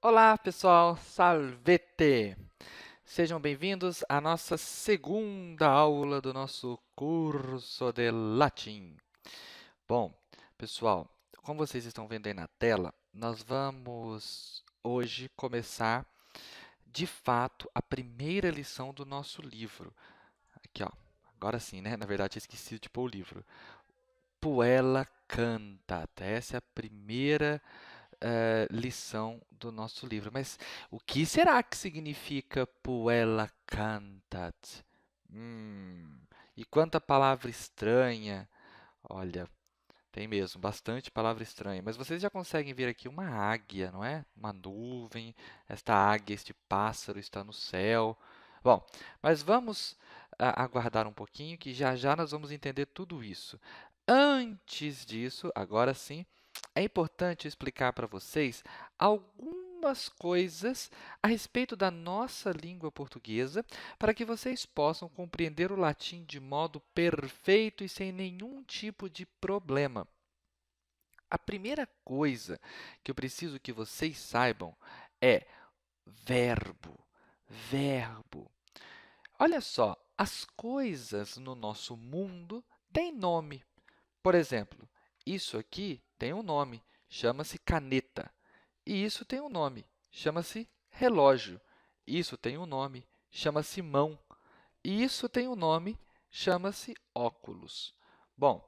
Olá, pessoal! Salvete! Sejam bem-vindos à nossa segunda aula do nosso curso de latim. Bom, pessoal, como vocês estão vendo aí na tela, nós vamos hoje começar, de fato, a primeira lição do nosso livro. Aqui, ó. Agora sim, né? Na verdade, eu esqueci de pôr o livro. Puella Cantat. Essa é a primeira lição do nosso livro. Mas o que será que significa Puella Cantat? E quanta palavra estranha! Olha, tem mesmo, bastante palavra estranha. Mas vocês já conseguem ver aqui uma águia, não é? Uma nuvem. Esta águia, este pássaro está no céu. Bom, mas vamos aguardar um pouquinho que já já nós vamos entender tudo isso. Antes disso, agora sim, é importante explicar para vocês algumas coisas a respeito da nossa língua portuguesa para que vocês possam compreender o latim de modo perfeito e sem nenhum tipo de problema. A primeira coisa que eu preciso que vocês saibam é verbo. Verbo. Olha só, as coisas no nosso mundo têm nome. Por exemplo, isso aqui tem um nome, chama-se caneta. E isso tem um nome, chama-se relógio. Isso tem um nome, chama-se mão. E isso tem um nome, chama-se óculos. Bom,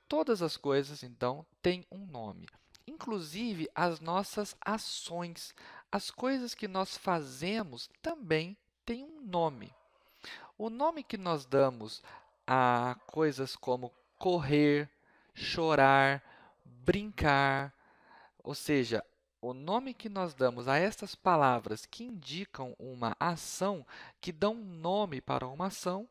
todas as coisas, então, têm um nome, inclusive as nossas ações. As coisas que nós fazemos também têm um nome. O nome que nós damos a coisas como correr, chorar, brincar, ou seja, o nome que nós damos a estas palavras que indicam uma ação, que dão nome para uma ação,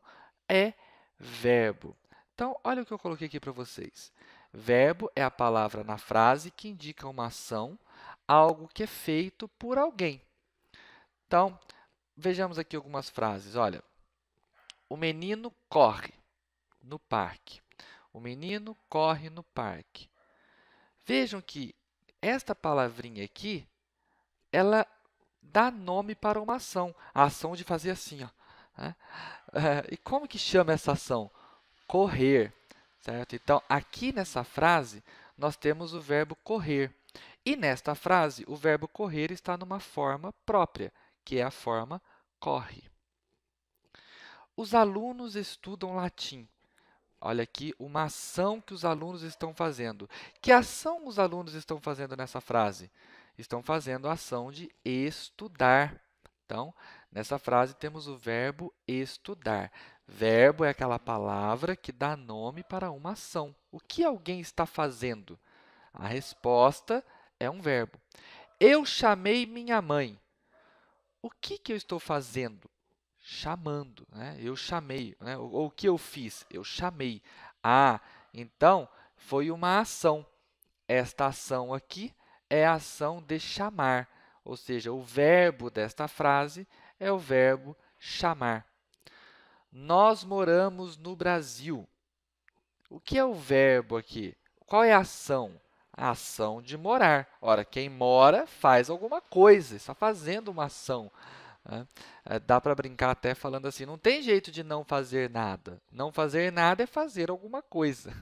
é verbo. Então, olha o que eu coloquei aqui para vocês. Verbo é a palavra na frase que indica uma ação, algo que é feito por alguém. Então, vejamos aqui algumas frases. Olha, o menino corre no parque. O menino corre no parque. Vejam que esta palavrinha aqui, ela dá nome para uma ação. A ação de fazer assim, ó, né? E como que chama essa ação? Correr, certo? Então, aqui nessa frase, nós temos o verbo correr. E nesta frase, o verbo correr está numa forma própria, que é a forma corre. Os alunos estudam latim. Olha aqui uma ação que os alunos estão fazendo. Que ação os alunos estão fazendo nessa frase? Estão fazendo a ação de estudar. Então, nessa frase temos o verbo estudar. Verbo é aquela palavra que dá nome para uma ação. O que alguém está fazendo? A resposta é um verbo. Eu chamei minha mãe. O que eu estou fazendo? Chamando, né? Eu chamei, né? Ou o que eu fiz? Eu chamei. Ah, então foi uma ação. Esta ação aqui é a ação de chamar, ou seja, o verbo desta frase é o verbo chamar. Nós moramos no Brasil. O que é o verbo aqui? Qual é a ação? A ação de morar. Ora, quem mora faz alguma coisa, está fazendo uma ação, né? Dá para brincar até falando assim, não tem jeito de não fazer nada. Não fazer nada é fazer alguma coisa.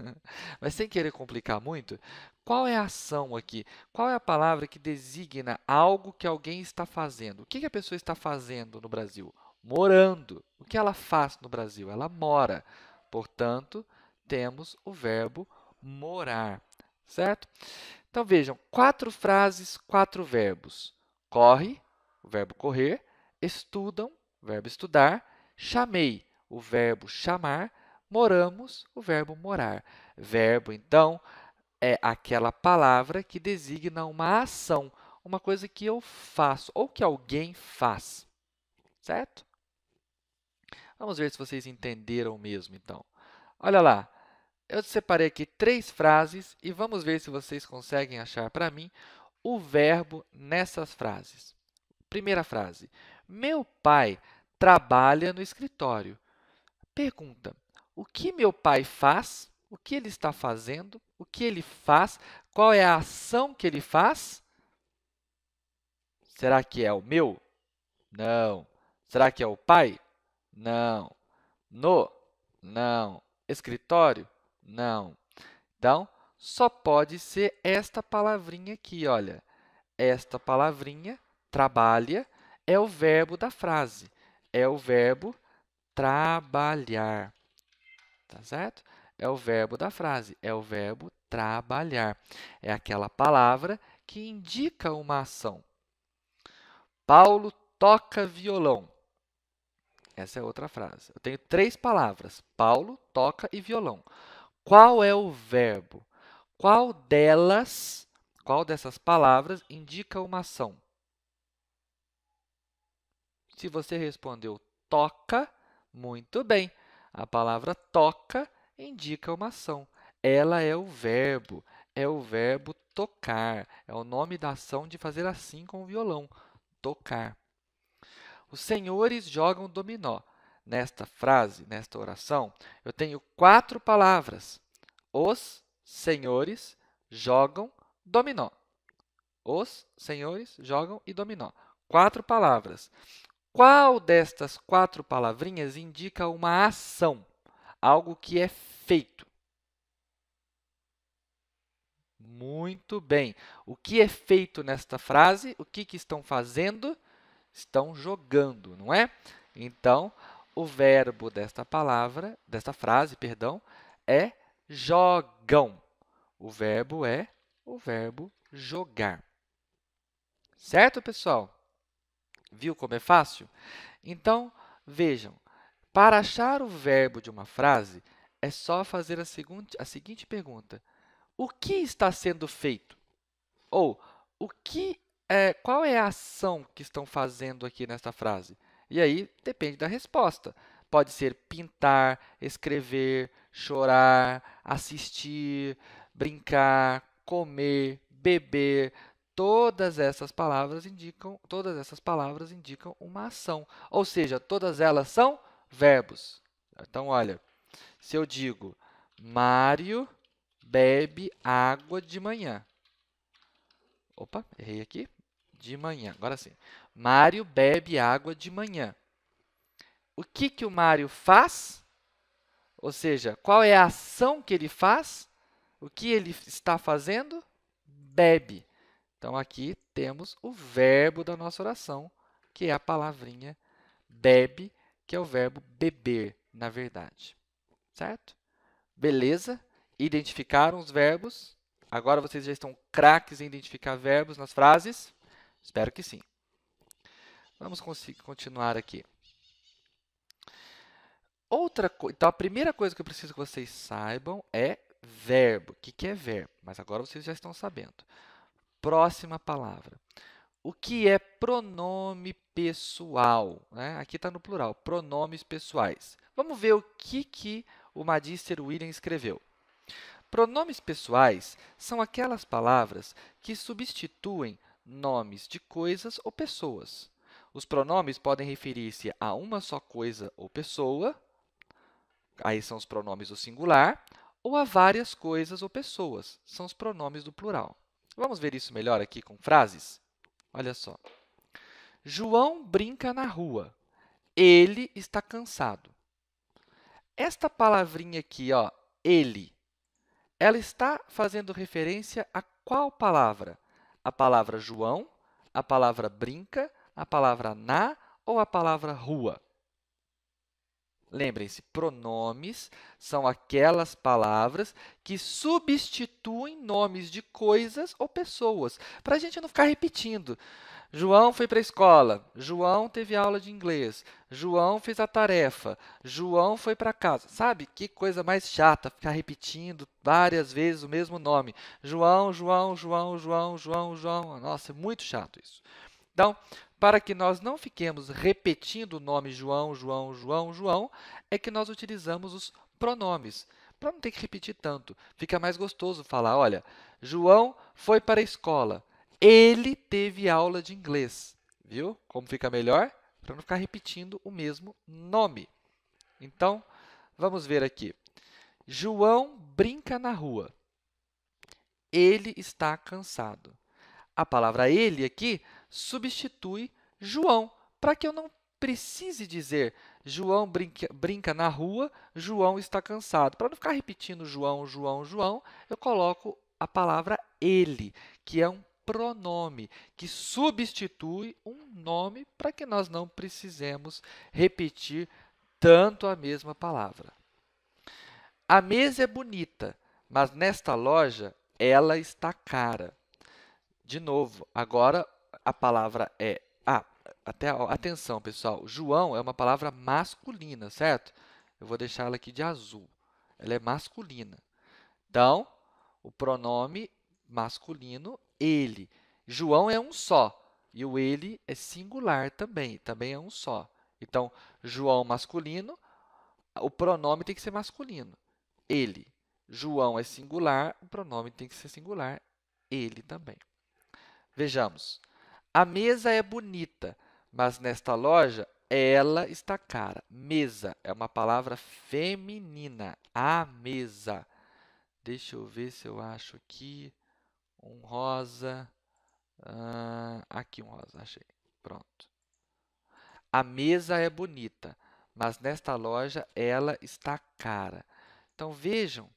Mas sem querer complicar muito, qual é a ação aqui? Qual é a palavra que designa algo que alguém está fazendo? O que a pessoa está fazendo no Brasil? Morando. O que ela faz no Brasil? Ela mora. Portanto, temos o verbo morar, certo? Então, vejam, 4 frases, 4 verbos. Corre, o verbo correr. Estudam, o verbo estudar. Chamei, o verbo chamar. Moramos, o verbo morar. Verbo, então, é aquela palavra que designa uma ação, uma coisa que eu faço ou que alguém faz, certo? Vamos ver se vocês entenderam mesmo, então. Olha lá, eu separei aqui 3 frases e vamos ver se vocês conseguem achar para mim o verbo nessas frases. Primeira frase, meu pai trabalha no escritório. Pergunta, o que meu pai faz? O que ele está fazendo? O que ele faz? Qual é a ação que ele faz? Será que é o meu? Não. Será que é o pai? Não. No? Não. Escritório? Não. Então, só pode ser esta palavrinha aqui, olha. Esta palavrinha, trabalha, é o verbo da frase. É o verbo trabalhar, tá certo? É o verbo da frase, é o verbo trabalhar. É aquela palavra que indica uma ação. Paulo toca violão. Essa é outra frase. Eu tenho 3 palavras, Paulo, toca e violão. Qual é o verbo? Qual dessas palavras indica uma ação? Se você respondeu toca, muito bem. A palavra toca indica uma ação. Ela é o verbo tocar. É o nome da ação de fazer assim com o violão, tocar. Os senhores jogam dominó. Nesta frase, nesta oração, eu tenho 4 palavras. Os senhores jogam dominó. Os senhores jogam e dominó. 4 palavras. Qual destas 4 palavrinhas indica uma ação? Algo que é feito. Muito bem. O que é feito nesta frase? O que estão fazendo? Estão jogando, não é? Então, o verbo desta frase, é jogam. O verbo é o verbo jogar. Certo, pessoal? Viu como é fácil? Então, vejam, para achar o verbo de uma frase, é só fazer a seguinte pergunta. O que está sendo feito? Ou, qual é a ação que estão fazendo aqui nesta frase? E aí, depende da resposta. Pode ser pintar, escrever, chorar, assistir, brincar, comer, beber. Todas essas palavras indicam uma ação. Ou seja, todas elas são verbos. Então, olha, se eu digo Mário bebe água de manhã. Opa, errei aqui. De manhã, agora sim. Mário bebe água de manhã. O que o Mário faz? Ou seja, qual é a ação que ele faz? O que ele está fazendo? Bebe. Então, aqui temos o verbo da nossa oração, que é a palavrinha bebe, que é o verbo beber, na verdade. Certo? Beleza? Identificaram os verbos? Agora vocês já estão craques em identificar verbos nas frases? Espero que sim. Vamos continuar aqui. Então, a primeira coisa que eu preciso que vocês saibam é verbo. O que é verbo? Mas agora vocês já estão sabendo. Próxima palavra. O que é pronome pessoal? Né? Aqui está no plural, pronomes pessoais. Vamos ver o que o Magister William escreveu. Pronomes pessoais são aquelas palavras que substituem nomes de coisas ou pessoas. Os pronomes podem referir-se a uma só coisa ou pessoa, aí são os pronomes do singular, ou a várias coisas ou pessoas, são os pronomes do plural. Vamos ver isso melhor aqui com frases? Olha só. João brinca na rua. Ele está cansado. Esta palavrinha aqui, ó, ele, ela está fazendo referência a qual palavra? A palavra João, a palavra brinca, a palavra na ou a palavra rua? Lembrem-se, pronomes são aquelas palavras que substituem nomes de coisas ou pessoas, para a gente não ficar repetindo. João foi para a escola, João teve aula de inglês, João fez a tarefa, João foi para casa. Sabe que coisa mais chata ficar repetindo várias vezes o mesmo nome. João, João, João, João, João, João. Nossa, é muito chato isso. Então, para que nós não fiquemos repetindo o nome João, João, João, João, é que nós utilizamos os pronomes, para não ter que repetir tanto. Fica mais gostoso falar, olha, João foi para a escola, ele teve aula de inglês. Viu como fica melhor? Para não ficar repetindo o mesmo nome. Então, vamos ver aqui. João brinca na rua. Ele está cansado. A palavra ele aqui substitui João, para que eu não precise dizer João brinca na rua, João está cansado. Para não ficar repetindo João, João, João, eu coloco a palavra ele, que é um pronome, que substitui um nome para que nós não precisemos repetir tanto a mesma palavra. A mesa é bonita, mas nesta loja ela está cara. De novo, agora a palavra é... atenção, pessoal. João é uma palavra masculina, certo? Eu vou deixar ela aqui de azul. Ela é masculina. Então, o pronome masculino, ele. João é um só. E o ele é singular também. Também é um só. Então, João masculino, o pronome tem que ser masculino. Ele. João é singular, o pronome tem que ser singular. Ele também. Vejamos. A mesa é bonita, mas nesta loja ela está cara. Mesa é uma palavra feminina. A mesa. Deixa eu ver se eu acho aqui um rosa. Aqui um rosa, achei. Pronto. A mesa é bonita, mas nesta loja ela está cara. Então, vejam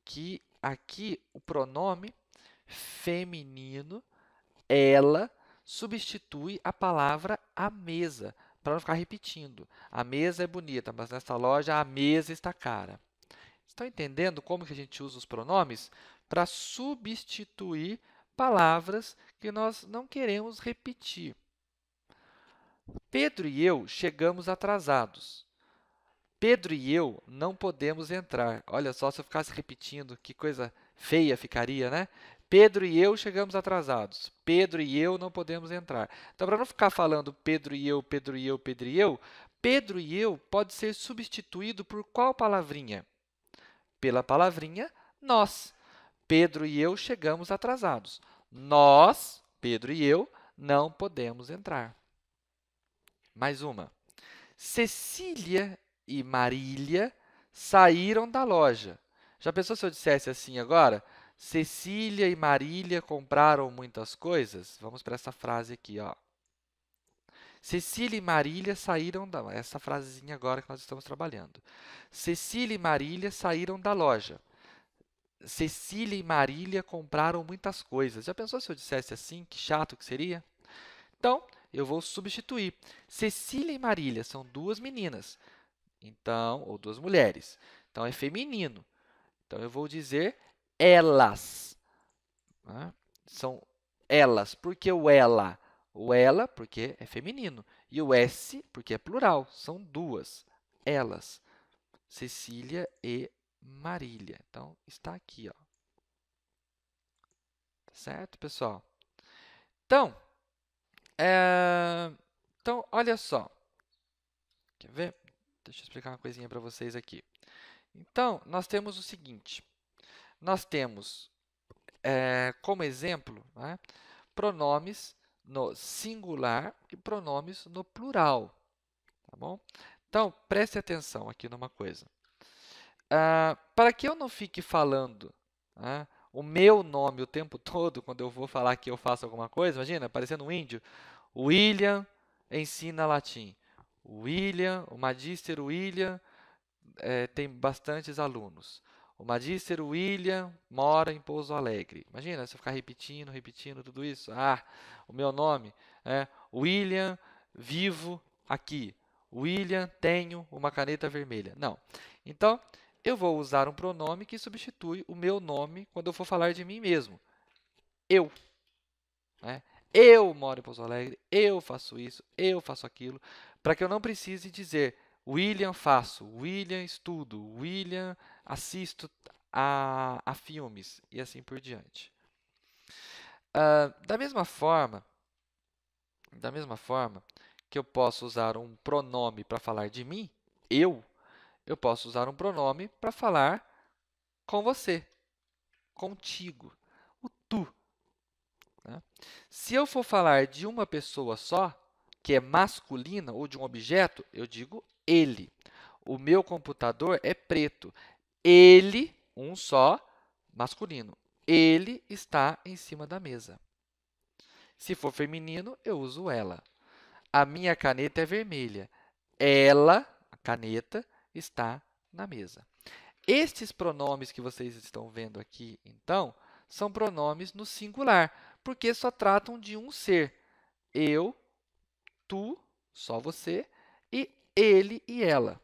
que aqui o pronome feminino, ela, substitui a palavra a mesa, para não ficar repetindo. A mesa é bonita, mas nesta loja a mesa está cara. Estão entendendo como que a gente usa os pronomes? Para substituir palavras que nós não queremos repetir. Pedro e eu chegamos atrasados. Pedro e eu não podemos entrar. Olha só, se eu ficasse repetindo, que coisa feia ficaria, né? Pedro e eu chegamos atrasados. Pedro e eu não podemos entrar. Então, para não ficar falando Pedro e eu, Pedro e eu, Pedro e eu, Pedro e eu pode ser substituído por qual palavrinha? Pela palavrinha nós. Pedro e eu chegamos atrasados. Nós, Pedro e eu, não podemos entrar. Mais uma. Cecília e Marília saíram da loja. Já pensou se eu dissesse assim agora? Cecília e Marília compraram muitas coisas? Vamos para essa frase aqui, ó. Cecília e Marília saíram da... Essa frasezinha agora que nós estamos trabalhando. Cecília e Marília saíram da loja. Cecília e Marília compraram muitas coisas. Já pensou se eu dissesse assim? Que chato que seria? Então, eu vou substituir. Cecília e Marília são duas meninas, então, ou duas mulheres. Então, é feminino. Então, eu vou dizer elas. Né? São elas. Por que o ela? O ela, porque é feminino. E o s, porque é plural. São duas. Elas. Cecília e Marília. Então, está aqui, ó. Certo, pessoal? Então, olha só. Quer ver? Deixa eu explicar uma coisinha para vocês aqui. Então, nós temos o seguinte. Nós temos, como exemplo, né, pronomes no singular e pronomes no plural. Tá bom? Então, preste atenção aqui numa coisa. Para que eu não fique falando o meu nome o tempo todo, quando eu vou falar que eu faço alguma coisa, imagina, parecendo um índio, William ensina latim. O Magister William tem bastantes alunos. O Magister William mora em Pouso Alegre. Imagina, se eu ficar repetindo, repetindo tudo isso. O meu nome é William, vivo aqui. William, tenho uma caneta vermelha. Não. Então, eu vou usar um pronome que substitui o meu nome quando eu for falar de mim mesmo. Eu. Né? Eu moro em Pouso Alegre, eu faço isso, eu faço aquilo, para que eu não precise dizer William faço, William estudo, William assisto a filmes e assim por diante. Da mesma forma que eu posso usar um pronome para falar de mim, eu posso usar um pronome para falar com você, contigo, o tu. Né? Se eu for falar de uma pessoa só, que é masculina, ou de um objeto, eu digo ele. O meu computador é preto. Ele, um só, masculino. Ele está em cima da mesa. Se for feminino, eu uso ela. A minha caneta é vermelha. Ela, a caneta, está na mesa. Estes pronomes que vocês estão vendo aqui, então, são pronomes no singular, porque só tratam de um ser. Eu, tu, só você, e ele e ela.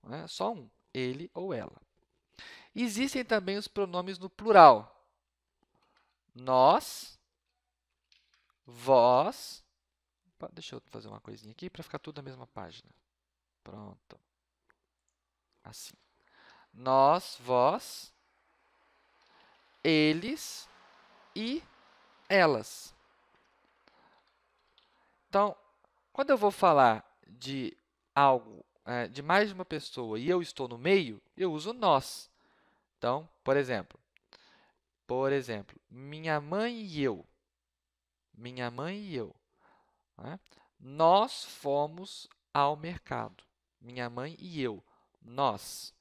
Né? Só um, ele ou ela. Existem também os pronomes no plural. Nós, vós. Deixa eu fazer uma coisinha aqui para ficar tudo na mesma página. Pronto. Assim. Nós, vós, eles e elas. Então, quando eu vou falar de algo, de mais de uma pessoa e eu estou no meio, eu uso nós. Então, por exemplo, minha mãe e eu. Minha mãe e eu. Né? Nós fomos ao mercado. Minha mãe e eu. Nós.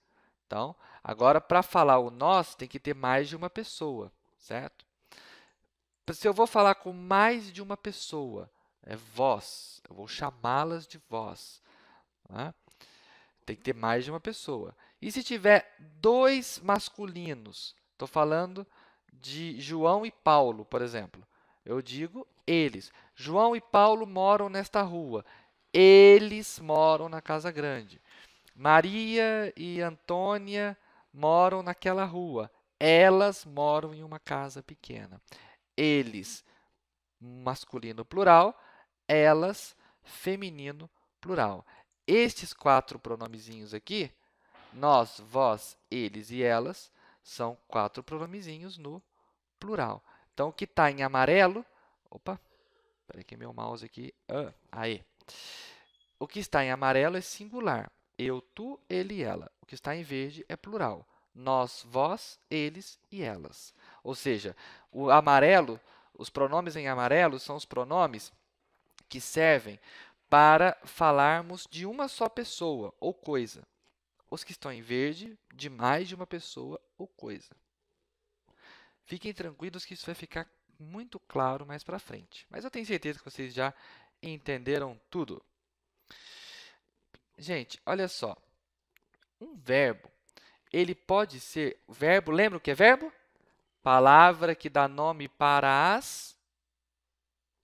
Então, agora, para falar o nós, tem que ter mais de uma pessoa, certo? Se eu vou falar com mais de uma pessoa, é vós. Eu vou chamá-las de vós. Né? Tem que ter mais de uma pessoa. E se tiver dois masculinos, estou falando de João e Paulo, por exemplo. Eu digo eles. João e Paulo moram nesta rua. Eles moram na casa grande. Maria e Antônia moram naquela rua. Elas moram em uma casa pequena. Eles, masculino plural. Elas, feminino plural. Estes 4 pronomezinhos aqui, nós, vós, eles e elas, são 4 pronomezinhos no plural. Então, o que está em amarelo... Opa, espera que meu mouse aqui... aí. O que está em amarelo é singular. Eu, tu, ele e ela. O que está em verde é plural. Nós, vós, eles e elas. Ou seja, o amarelo, os pronomes em amarelo são os pronomes que servem para falarmos de uma só pessoa ou coisa. Os que estão em verde, de mais de uma pessoa ou coisa. Fiquem tranquilos que isso vai ficar muito claro mais para frente. Mas eu tenho certeza que vocês já entenderam tudo. Gente, olha só. Um verbo, ele pode ser... Verbo, lembra o que é verbo? Palavra que dá nome para as...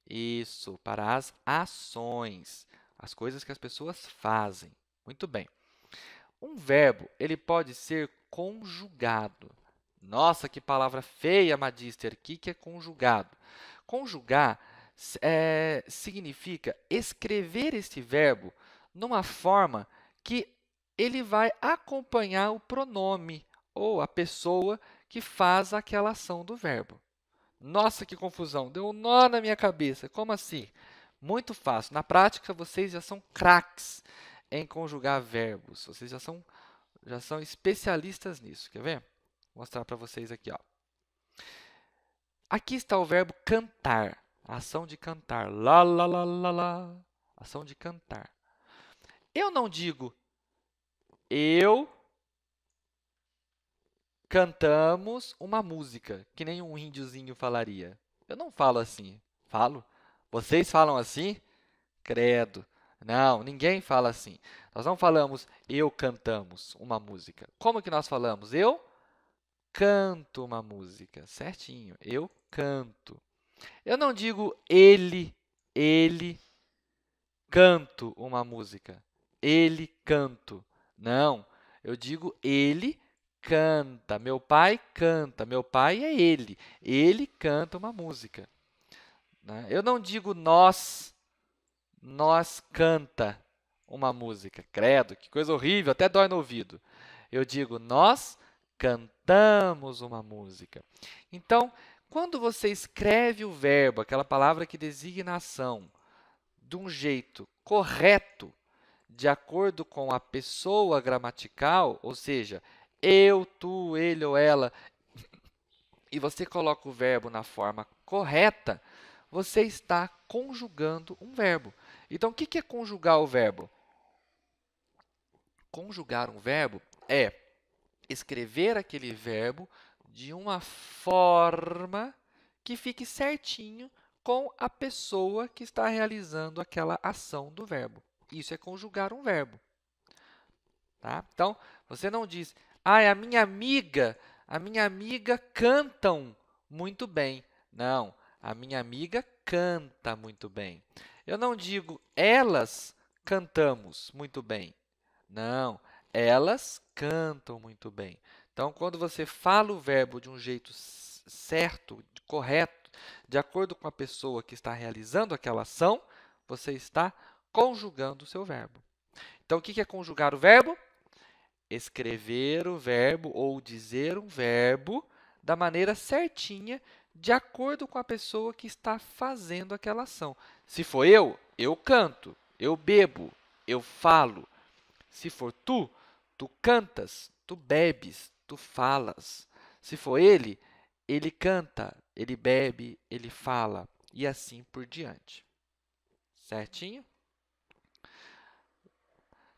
Isso, para as ações. As coisas que as pessoas fazem. Muito bem. Um verbo, ele pode ser conjugado. Nossa, que palavra feia, Magister. O que é conjugado? Conjugar significa escrever este verbo numa forma que ele vai acompanhar o pronome ou a pessoa que faz aquela ação do verbo. Nossa, que confusão! Deu um nó na minha cabeça. Como assim? Muito fácil. Na prática, vocês já são craques em conjugar verbos. Vocês já são especialistas nisso. Quer ver? Vou mostrar para vocês aqui. Ó. Aqui está o verbo cantar. A ação de cantar. Lá, lá, lá, lá, lá. Ação de cantar. Eu não digo eu cantamos uma música, que nem um índiozinho falaria. Eu não falo assim. Falo? Vocês falam assim? Credo. Não, ninguém fala assim. Nós não falamos eu cantamos uma música. Como que nós falamos? Eu canto uma música. Certinho. Eu canto. Eu não digo ele canto uma música. Ele canto. Não. Eu digo ele canta. Meu pai canta. Meu pai é ele. Ele canta uma música. Né? Eu não digo nós canta uma música. Credo, que coisa horrível, até dói no ouvido. Eu digo, nós cantamos uma música. Então, quando você escreve o verbo, aquela palavra que designa a ação, de um jeito correto, de acordo com a pessoa gramatical, ou seja, eu, tu, ele ou ela, e você coloca o verbo na forma correta, você está conjugando um verbo. Então, o que é conjugar o verbo? Conjugar um verbo é escrever aquele verbo de uma forma que fique certinho com a pessoa que está realizando aquela ação do verbo. Isso é conjugar um verbo. Tá? Então, você não diz, a minha amiga cantam muito bem. Não, a minha amiga canta muito bem. Eu não digo, elas cantamos muito bem. Não, elas cantam muito bem. Então, quando você fala o verbo de um jeito certo, correto, de acordo com a pessoa que está realizando aquela ação, você está conjugando o seu verbo. Então, o que é conjugar o verbo? Escrever o verbo ou dizer um verbo da maneira certinha, de acordo com a pessoa que está fazendo aquela ação. Se for eu canto, eu bebo, eu falo. Se for tu cantas, tu bebes, tu falas. Se for ele canta, ele bebe, ele fala, e assim por diante. Certinho?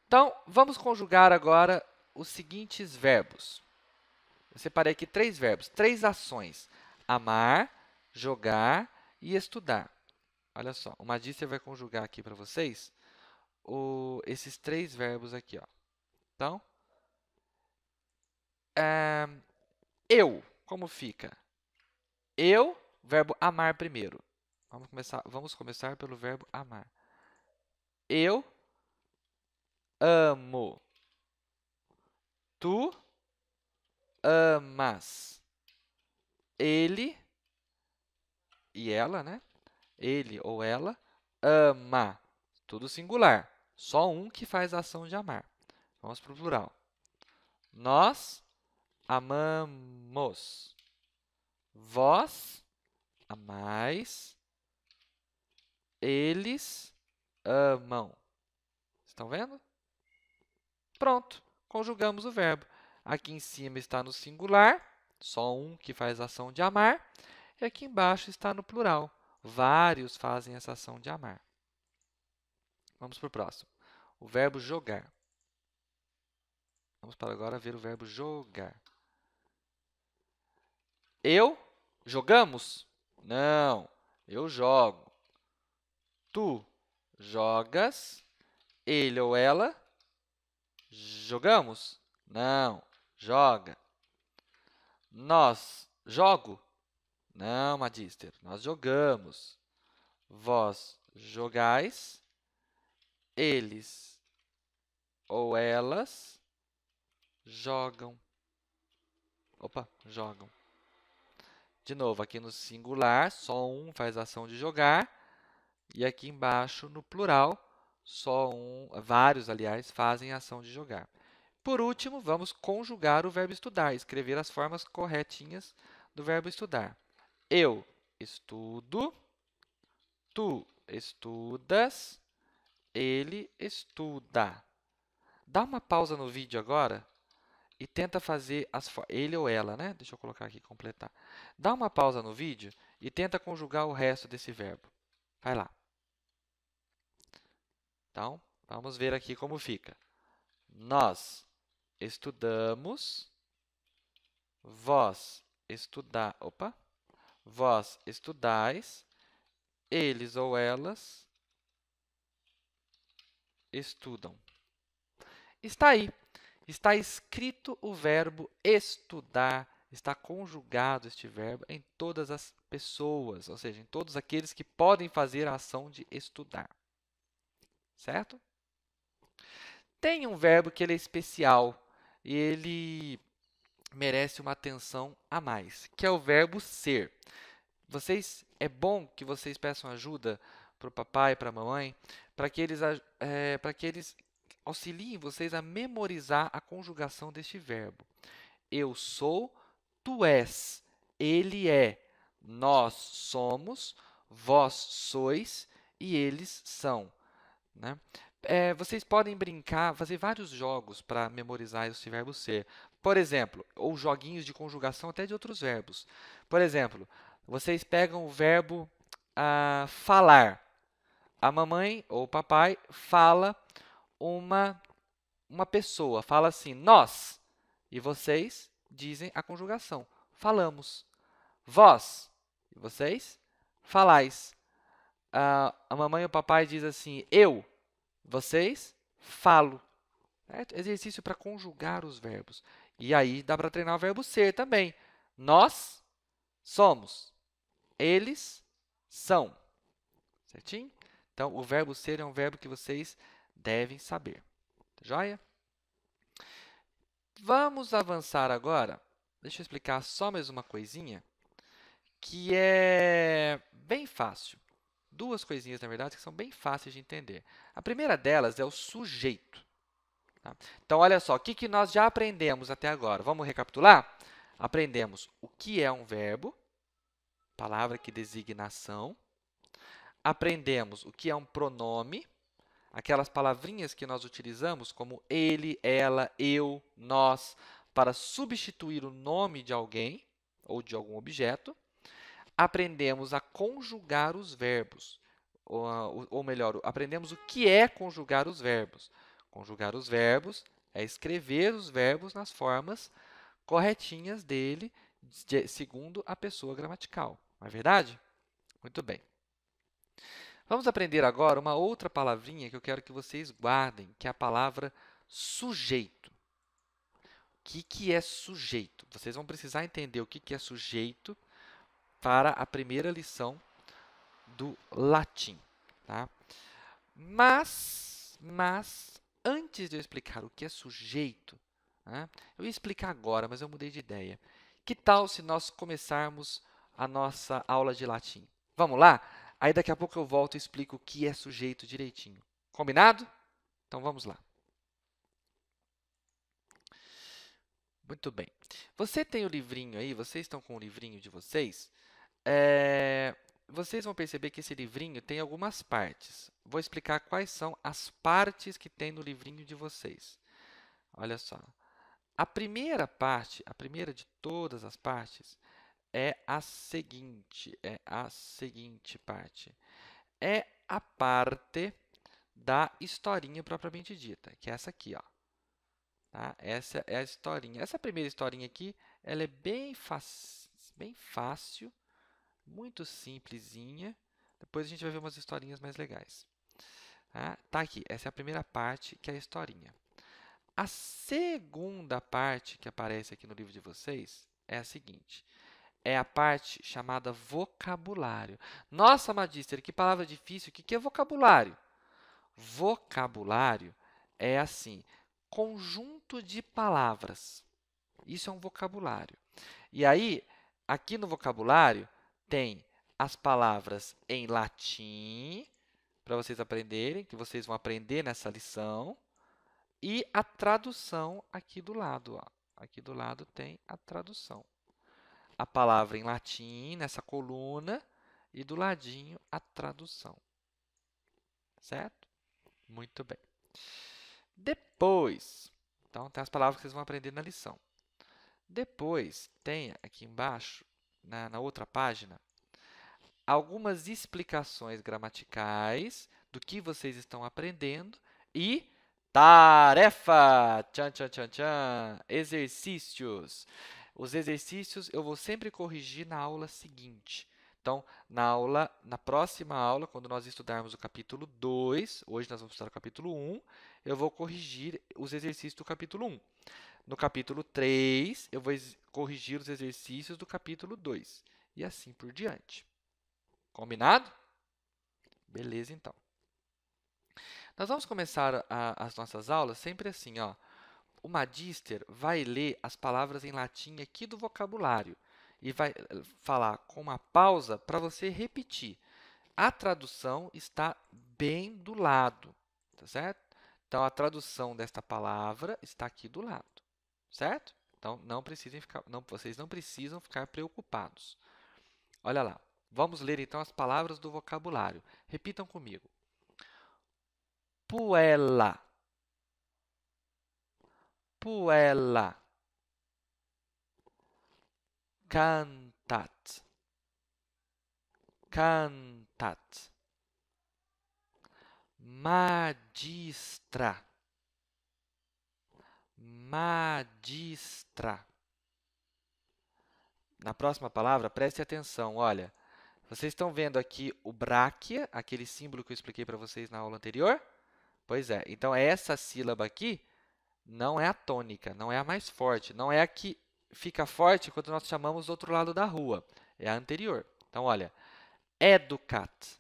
Então, vamos conjugar agora os seguintes verbos. Eu separei aqui 3 verbos, 3 ações: amar, jogar e estudar. Olha só, o Magister vai conjugar aqui para vocês esses 3 verbos aqui. Ó. Então, eu, como fica? Eu, verbo amar primeiro. Vamos começar pelo verbo amar. Eu amo. Tu amas. Ele e ela, né? Ele ou ela ama. Tudo singular. Só um que faz a ação de amar. Vamos para o plural. Nós amamos. Vós amais. Eles amam. Estão vendo? Pronto, conjugamos o verbo. Aqui em cima está no singular, só um que faz a ação de amar, e aqui embaixo está no plural. Vários fazem essa ação de amar. Vamos para o próximo. O verbo jogar. Vamos para agora ver o verbo jogar. Eu, jogamos? Não, eu jogo. Tu, jogas. Ele ou ela, jogamos? Não, joga. Nós, jogo? Não, Magister, nós jogamos. Vós jogais. Eles ou elas jogam. Opa, jogam. De novo, aqui no singular, só um faz a ação de jogar. E aqui embaixo, no plural, vários, aliás, fazem a ação de jogar. Por último, vamos conjugar o verbo estudar, escrever as formas corretinhas do verbo estudar. Eu estudo, tu estudas, ele estuda. Dá uma pausa no vídeo agora e tenta fazer ele ou ela, né? Deixa eu colocar aqui, completar. Dá uma pausa no vídeo e tenta conjugar o resto desse verbo. Vai lá. Então, vamos ver aqui como fica. Nós estudamos, vós estudais, eles ou elas estudam. Está aí. Está escrito o verbo estudar, está conjugado este verbo em todas as pessoas, ou seja, em todos aqueles que podem fazer a ação de estudar. Certo? Tem um verbo que ele é especial e ele merece uma atenção a mais, que é o verbo ser. É bom que vocês peçam ajuda para o papai e para a mamãe, para que eles auxiliem vocês a memorizar a conjugação deste verbo. Eu sou, tu és, ele é, nós somos, vós sois e eles são. Né? Vocês podem brincar, fazer vários jogos para memorizar esse verbo ser. Por exemplo, ou joguinhos de conjugação até de outros verbos. Por exemplo, vocês pegam o verbo falar. A mamãe ou o papai fala uma pessoa, fala assim, nós. E vocês dizem a conjugação, falamos. Vós, e vocês falais. a mamãe e o papai diz assim, eu, vocês, falo. Exercício para conjugar os verbos. E aí dá para treinar o verbo ser também. Nós somos. Eles são. Certinho? Então, o verbo ser é um verbo que vocês devem saber. Joia? Vamos avançar agora. Deixa eu explicar só mais uma coisinha, que é bem fácil. Duas coisinhas, na verdade, que são bem fáceis de entender. A primeira delas é o sujeito. Tá? Então, olha só, o que nós já aprendemos até agora? Vamos recapitular? Aprendemos o que é um verbo, palavra que designa ação. Aprendemos o que é um pronome, aquelas palavrinhas que nós utilizamos, como ele, ela, eu, nós, para substituir o nome de alguém ou de algum objeto. Aprendemos a conjugar os verbos, ou melhor, aprendemos o que é conjugar os verbos. Conjugar os verbos é escrever os verbos nas formas corretinhas dele, segundo a pessoa gramatical. Não é verdade? Muito bem. Vamos aprender agora uma outra palavrinha que eu quero que vocês guardem, que é a palavra sujeito. O que é sujeito? Vocês vão precisar entender o que é sujeito para a primeira lição do latim. Tá? Mas, antes de eu explicar o que é sujeito, né, eu ia explicar agora, mas eu mudei de ideia. Que tal se nós começarmos a nossa aula de latim? Vamos lá? Aí daqui a pouco eu volto e explico o que é sujeito direitinho. Combinado? Então vamos lá. Muito bem. Você tem o livrinho aí, vocês estão com o livrinho de vocês? Vocês vão perceber que esse livrinho tem algumas partes. Vou explicar quais são as partes que tem no livrinho de vocês. Olha só. A primeira parte, a primeira de todas as partes, é a seguinte parte. É a parte da historinha propriamente dita, que é essa aqui, ó. Tá? Essa é a historinha. Essa primeira historinha aqui, ela é bem fácil, muito simplesinha. Depois a gente vai ver umas historinhas mais legais. Tá aqui, essa é a primeira parte, que é a historinha. A segunda parte que aparece aqui no livro de vocês é a seguinte. É a parte chamada vocabulário. Nossa, Magister, que palavra difícil. O que é vocabulário? Vocabulário é assim, conjunto de palavras. Isso é um vocabulário. E aí, aqui no vocabulário, tem as palavras em latim, para vocês aprenderem, que vocês vão aprender nessa lição, e a tradução aqui do lado. Ó. Aqui do lado tem a tradução. A palavra em latim, nessa coluna, e do ladinho a tradução. Certo? Muito bem. Depois, então, tem as palavras que vocês vão aprender na lição. Depois, tem aqui embaixo, na outra página, algumas explicações gramaticais do que vocês estão aprendendo e tarefa! Tchan, tchan, tchan, tchan! Exercícios. Os exercícios eu vou sempre corrigir na aula seguinte. Então, na próxima aula, quando nós estudarmos o capítulo 2, hoje nós vamos estudar o capítulo 1, eu vou corrigir os exercícios do capítulo 1. No capítulo 3, eu vou corrigir os exercícios do capítulo 2. E assim por diante. Combinado? Beleza, então. Nós vamos começar as nossas aulas sempre assim, ó. O Magister vai ler as palavras em latim aqui do vocabulário e vai falar com uma pausa para você repetir. A tradução está bem do lado, tá certo? Então, a tradução desta palavra está aqui do lado, certo? Então, vocês não precisam ficar preocupados. Olha lá. Vamos ler, então, as palavras do vocabulário. Repitam comigo. Puella. Puella. Cantat. Cantat. Magistra. Magistra. Na próxima palavra, preste atenção, olha. Vocês estão vendo aqui o bráquia, aquele símbolo que eu expliquei para vocês na aula anterior? Pois é, então essa sílaba aqui não é a tônica, não é a mais forte, não é a que fica forte quando nós chamamos do outro lado da rua, é a anterior. Então, olha, educat,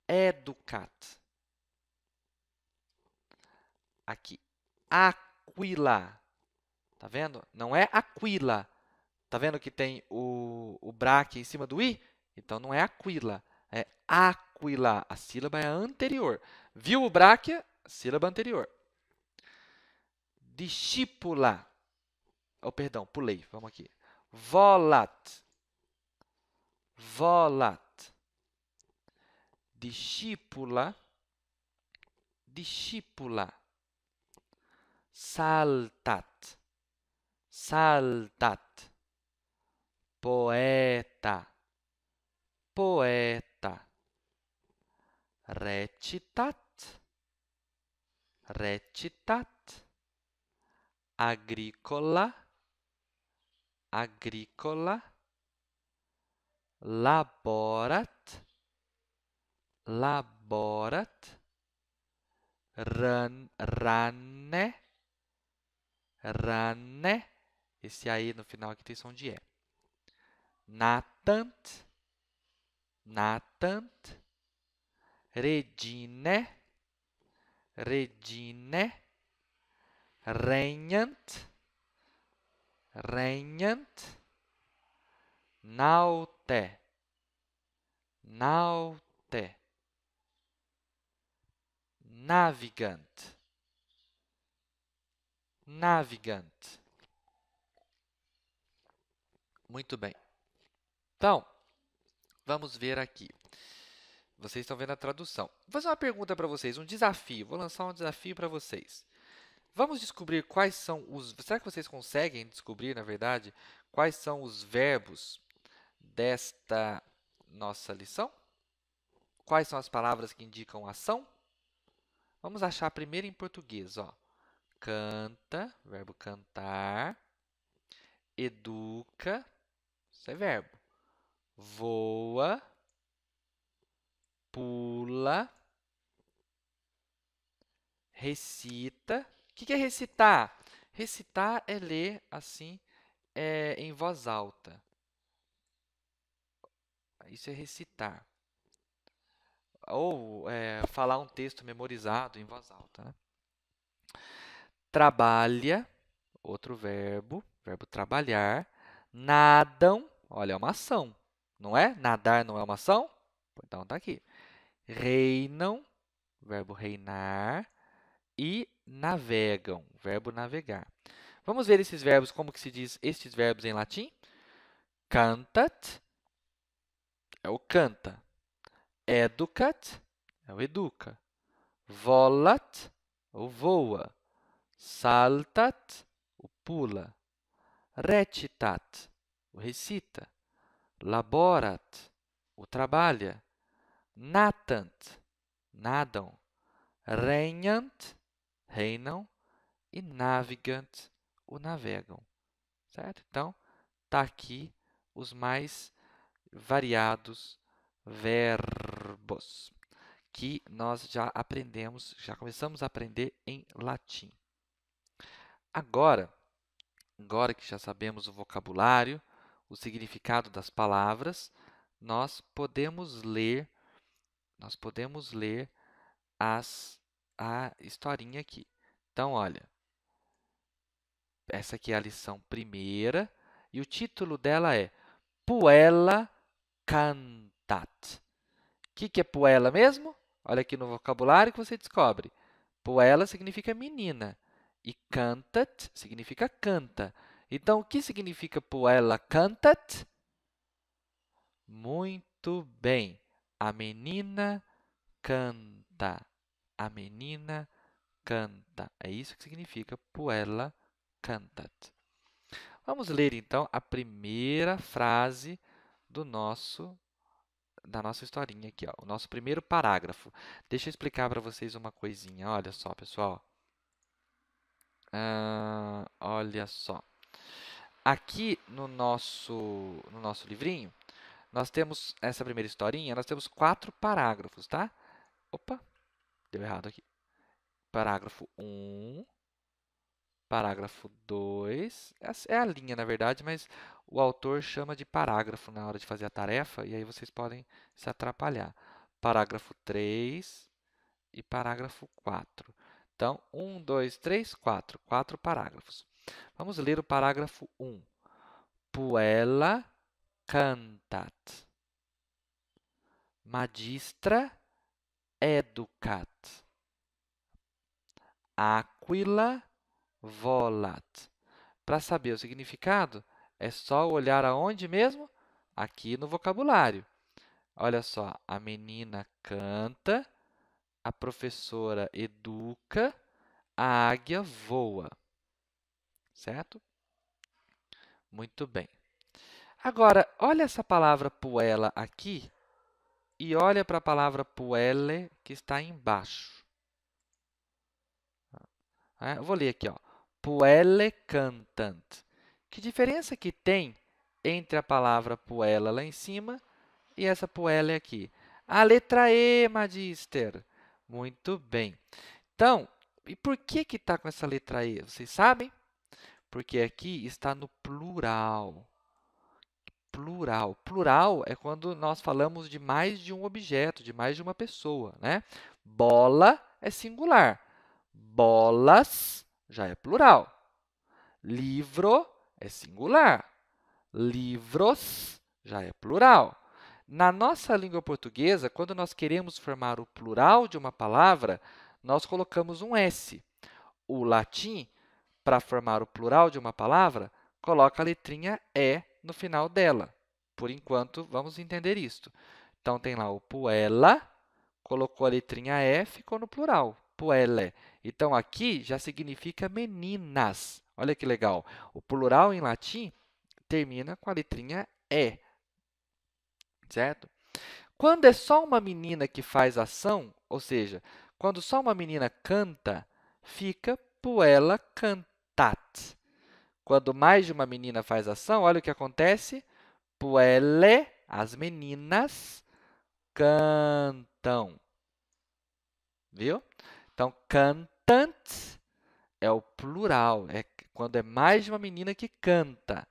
educat. Aqui, aquila, tá vendo? Não é aquila. Tá vendo que tem o bráquia em cima do i? Então, não é aquila, é aquila. A sílaba é a anterior. Viu o bráquia? Sílaba anterior. Discípula. Oh, perdão, pulei. Vamos aqui. Volat. Volat. Discípula. Discípula. Saltat. Saltat. Poeta. Poeta. Recitat. Recitat. Agricola. Agricola. Laborat. Laborat. Rane. Rane. Esse aí no final aqui tem som de E. Natant. Natant. Regine. Regine. Regnant. Regnant. Naute. Naute. Navigant. Navigant. Muito bem. Então, vamos ver aqui. Vocês estão vendo a tradução. Vou fazer uma pergunta para vocês, um desafio. Vou lançar um desafio para vocês. Vamos descobrir quais são os... Será que vocês conseguem descobrir, na verdade, quais são os verbos desta nossa lição? Quais são as palavras que indicam ação? Vamos achar primeiro em português, ó. Canta, verbo cantar. Educa, isso é verbo. Voa. Pula. Recita. O que é recitar? Recitar é ler assim, em voz alta. Isso é recitar. Ou falar um texto memorizado em voz alta, né? Trabalha, outro verbo, verbo trabalhar. Nadam, olha, é uma ação, não é? Nadar não é uma ação? Então, tá aqui. Reinam, verbo reinar. E navegam, verbo navegar. Vamos ver esses verbos, como que se diz estes verbos em latim? Cantat é o canta. Educat é o educa. Volat, o voa. Saltat, o pula. Recitat, o recita. Laborat, o trabalha. Natant, nadam. Regnant, reinam. E navigant, o navegam. Certo? Então, está aqui os mais variados verbos que nós já aprendemos, já começamos a aprender em latim. Agora que já sabemos o vocabulário, o significado das palavras, nós podemos ler a historinha aqui. Então, olha, essa aqui é a lição primeira e o título dela é Puella cantat. O que é puella mesmo? Olha aqui no vocabulário que você descobre. Puella significa menina e cantat significa canta. Então, o que significa puella cantat? Muito bem. A menina canta. A menina canta. É isso que significa puella cantat. Vamos ler, então, a primeira frase da nossa historinha aqui, ó, o nosso primeiro parágrafo. Deixa eu explicar para vocês uma coisinha. Olha só, pessoal. Olha só. Aqui no nosso livrinho, nós temos, essa primeira historinha, nós temos 4 parágrafos, tá? Opa, deu errado aqui. Parágrafo 1, parágrafo 2, essa é a linha, na verdade, mas o autor chama de parágrafo na hora de fazer a tarefa, e aí vocês podem se atrapalhar. Parágrafo 3 e parágrafo 4. Então, 1, 2, 3, 4. 4 parágrafos. Vamos ler o parágrafo 1. Puella cantat. Magistra educat. Aquila volat. Para saber o significado, é só olhar aonde mesmo? Aqui no vocabulário. Olha só, a menina canta, a professora educa, a águia voa. Certo? Muito bem. Agora, olha essa palavra puella aqui e olha para a palavra puelle que está embaixo. Eu vou ler aqui, ó. Puelle cantant. Que diferença que tem entre a palavra puella lá em cima e essa puelle aqui? A letra E, Magister. Muito bem. Então, e por que está com essa letra E? Vocês sabem? Porque aqui está no plural. Plural. Plural é quando nós falamos de mais de um objeto, de mais de uma pessoa, né? Bola é singular. Bolas já é plural. Livro é singular. Livros já é plural. Na nossa língua portuguesa, quando nós queremos formar o plural de uma palavra, nós colocamos um S. O latim, para formar o plural de uma palavra, coloca a letrinha E no final dela. Por enquanto, vamos entender isto. Então, tem lá o puella, colocou a letrinha E, ficou no plural, puelle. Então, aqui já significa meninas. Olha que legal. O plural em latim termina com a letrinha E, certo? Quando é só uma menina que faz ação, ou seja, quando só uma menina canta, fica puella cantat. Quando mais de uma menina faz ação, olha o que acontece. Puelle, as meninas, cantam. Viu? Então, cantant é o plural, é quando é mais de uma menina que canta.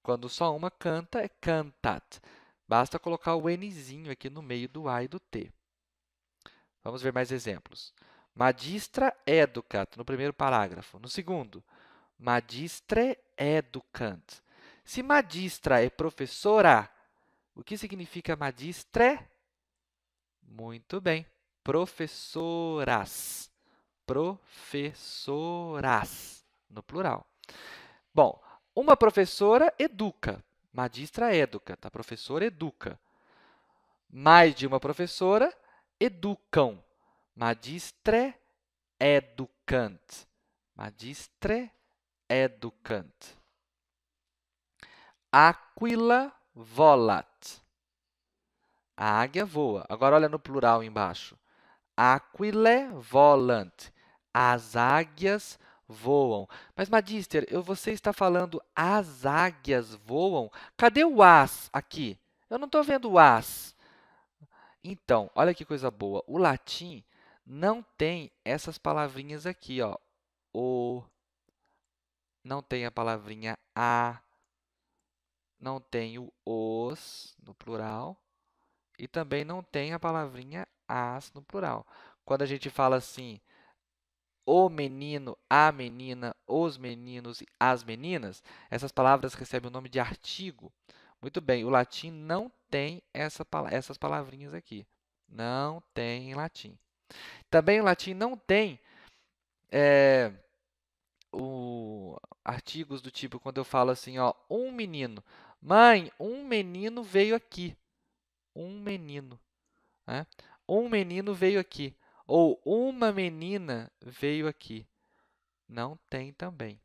Quando só uma canta, é cantat. Basta colocar o Nzinho aqui no meio do A e do T. Vamos ver mais exemplos. Magistra educat, no primeiro parágrafo. No segundo, magistre educant. Se magistra é professora, o que significa magistre? Muito bem, professoras. Professoras, no plural. Bom, uma professora educa. Magistra educat, a professora educa. Mais de uma professora educam. Magistre educant. Magistre educant. Aquila volat. A águia voa. Agora, olha no plural embaixo. Aquile volant. As águias voam. Mas, Magister, você está falando as águias voam? Cadê o as aqui? Eu não estou vendo o as. Então, olha que coisa boa. O latim não tem essas palavrinhas aqui, ó. O, não tem a palavrinha a, não tem o os no plural e também não tem a palavrinha as no plural. Quando a gente fala assim, o menino, a menina, os meninos e as meninas, essas palavras recebem o nome de artigo. Muito bem, o latim não tem essas palavrinhas aqui. Não tem em latim. Também o latim não tem artigos do tipo, quando eu falo assim, ó, um menino. Mãe, um menino veio aqui. Um menino. Né? Um menino veio aqui. Ou uma menina veio aqui. Não tem também.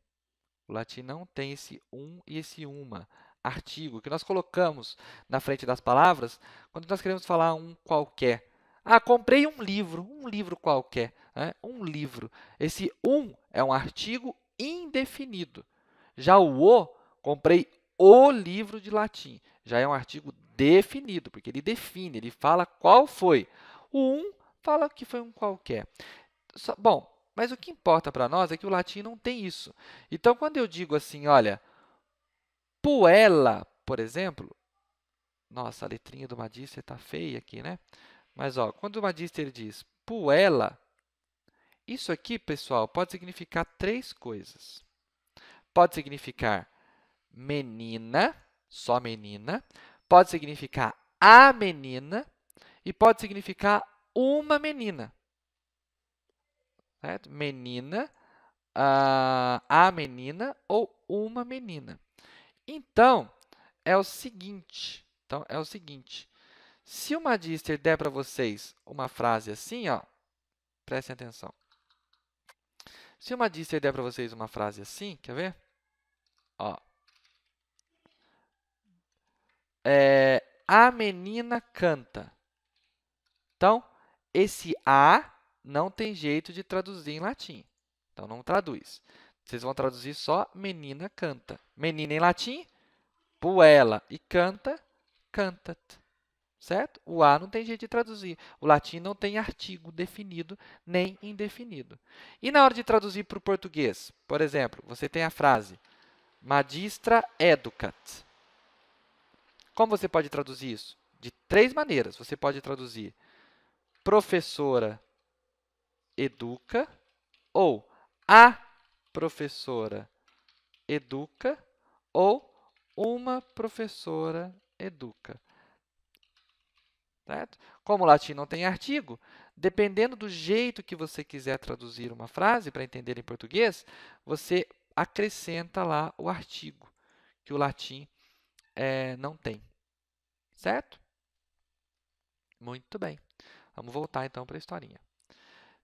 O latim não tem esse um e esse uma. Artigo, que nós colocamos na frente das palavras quando nós queremos falar um qualquer. Ah, comprei um livro qualquer. Né? Um livro. Esse um é um artigo indefinido. Já o, comprei o livro de latim. Já é um artigo definido, porque ele define, ele fala qual foi. O um fala que foi um qualquer. Bom, mas o que importa para nós é que o latim não tem isso. Então, quando eu digo assim, olha, puella, por exemplo, nossa, a letrinha do Magister está feia aqui, né? Mas, ó, quando o Magister diz puella, isso aqui, pessoal, pode significar três coisas. Pode significar menina, só menina, pode significar a menina e pode significar uma menina. Certo? Menina, a menina ou uma menina. Então, é o seguinte, se o Magister der para vocês uma frase assim, ó, prestem atenção. Se o Magister der para vocês uma frase assim, quer ver? Ó, a menina canta. Então, esse a não tem jeito de traduzir em latim. Então, não traduz. Vocês vão traduzir só menina canta. Menina em latim, puella. E canta, cantat. Certo? O a não tem jeito de traduzir. O latim não tem artigo definido nem indefinido. E na hora de traduzir para o português, por exemplo, você tem a frase magistra educat. Como você pode traduzir isso? De três maneiras. Você pode traduzir professora educa ou a professora educa ou uma professora educa. Certo? Como o latim não tem artigo, dependendo do jeito que você quiser traduzir uma frase para entender em português, você acrescenta lá o artigo, que o latim não tem. Certo? Muito bem. Vamos voltar então para a historinha.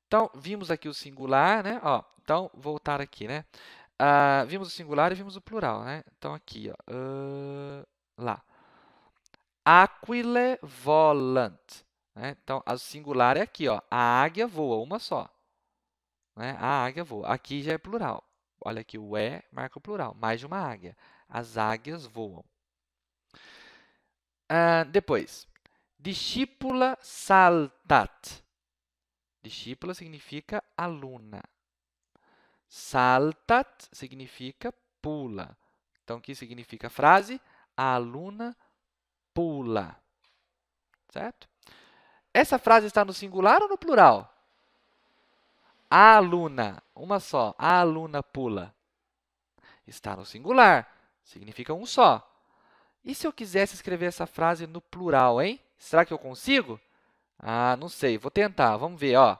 Então, vimos aqui o singular, né? Ó, então, voltar aqui, né? Vimos o singular e vimos o plural, né? Então, aqui, ó, lá. Aquile volant. Né? Então, o singular é aqui, ó. A águia voa, uma só. Né? A águia voa. Aqui já é plural. Olha aqui, o marca o plural. Mais de uma águia. As águias voam. Depois, discípula saltat. Discípula significa aluna. Saltat significa pula. Então, o que significa a frase? A aluna pula. Certo? Essa frase está no singular ou no plural? A aluna, uma só. A aluna pula. Está no singular. Significa um só. E se eu quisesse escrever essa frase no plural, hein? Será que eu consigo? Não sei. Vou tentar. Vamos ver, ó.